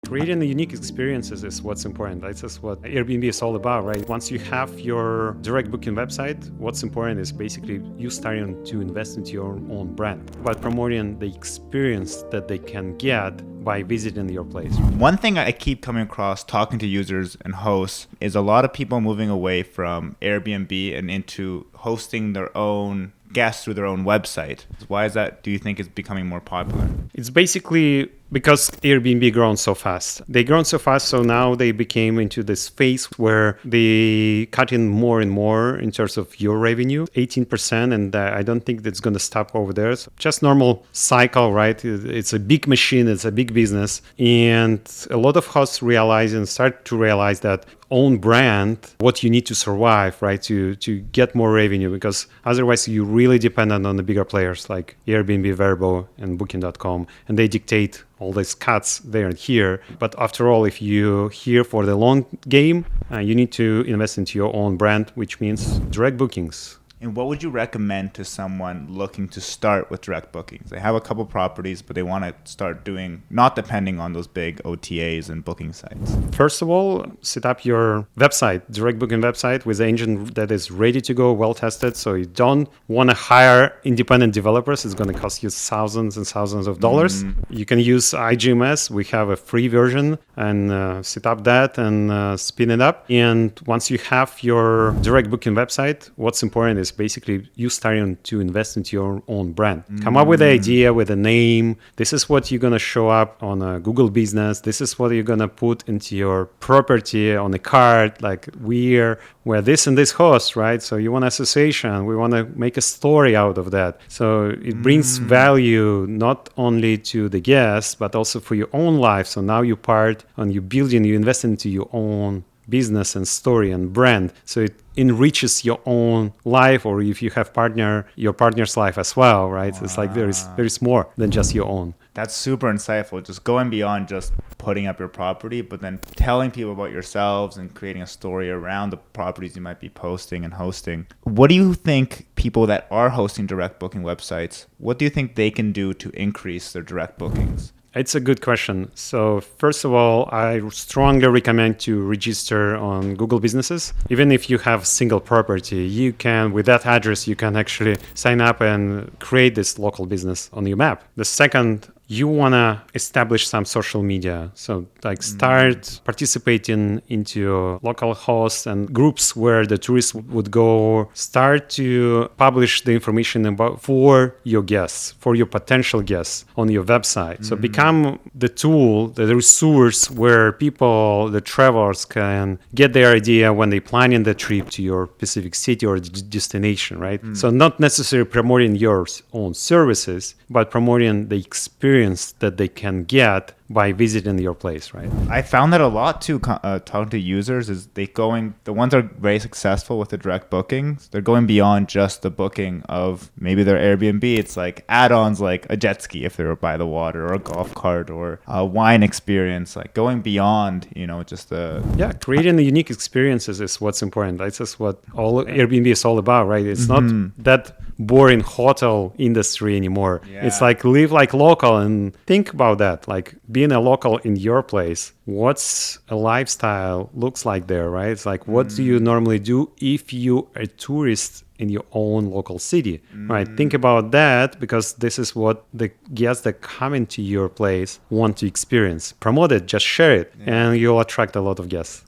Creating unique experiences is what's important. That's just what Airbnb is all about, right? Once you have your direct booking website, what's important is basically you starting to invest into your own brand, but promoting the experience that they can get by visiting your place. One thing I keep coming across talking to users and hosts is a lot of people moving away from Airbnb and into hosting their own guests through their own website. Why is that, do you think, is becoming more popular? It's basically because Airbnb grown so fast. They grown so fast, so now they became into this phase where they cut in more and more in terms of your revenue, 18%, and I don't think that's going to stop over there. So just normal cycle, right? It's a big machine, it's a big business, and a lot of hosts realize and start to realize that own brand, what you need to survive, right? To get more revenue, because otherwise you really dependent on the bigger players like Airbnb, Vrbo, and Booking.com, and they dictate all these cuts there and here. But after all, if you're here for the long game, you need to invest into your own brand, which means direct bookings. And what would you recommend to someone looking to start with direct bookings? They have a couple properties, but they want to start doing, not depending on those big OTAs and booking sites. First of all, set up your website, direct booking website with an engine that is ready to go, well tested. So you don't want to hire independent developers. It's going to cost you thousands and thousands of dollars. You can use iGMS. We have a free version, and set up that and spin it up. And once you have your direct booking website, what's important is basically you starting to invest into your own brand. Come up with an idea, with a name. This is what you're going to show up on a Google business. This is what you're going to put into your property on a card, like we're this and this host, right? So you want association. We want to make a story out of that. So it brings value not only to the guests, but also for your own life. So now you invest into your own business and story and brand. So it enriches your own life, or if you have your partner's life as well, right? Wow. It's like there is more than just your own. That's super insightful. Just going beyond just putting up your property, but then telling people about yourselves and creating a story around the properties you might be posting and hosting. What do you think people that are hosting direct booking websites, what do you think they can do to increase their direct bookings? It's a good question. So first of all, I strongly recommend to register on Google Businesses. Even if you have single property, you can, with that address, you can actually sign up and create this local business on your map. The second, you want to establish some social media. So like start participating into local hosts and groups where the tourists would go. Start to publish the information for your guests, for your potential guests on your website. So become the tool, the resource where people, the travelers, can get their idea when they planning the trip to your specific city or destination, right? So not necessarily promoting your own services, but promoting the experience that they can get by visiting your place, right? I found that a lot too, talking to users, is the ones that are very successful with the direct bookings, they're going beyond just the booking of maybe their Airbnb. It's like add-ons like a jet ski if they're by the water, or a golf cart, or a wine experience, like going beyond, just the... Yeah, creating the unique experiences is what's important. That's just what all Airbnb is all about, right? It's not that boring hotel industry anymore. Yeah. It's like live like local and think about that, like being a local in your place. What's a lifestyle looks like there, right? It's like, what do you normally do if you are a tourist in your own local city, right? Think about that, because this is what the guests that come into your place want to experience. Promote it, just share it, and you'll attract a lot of guests.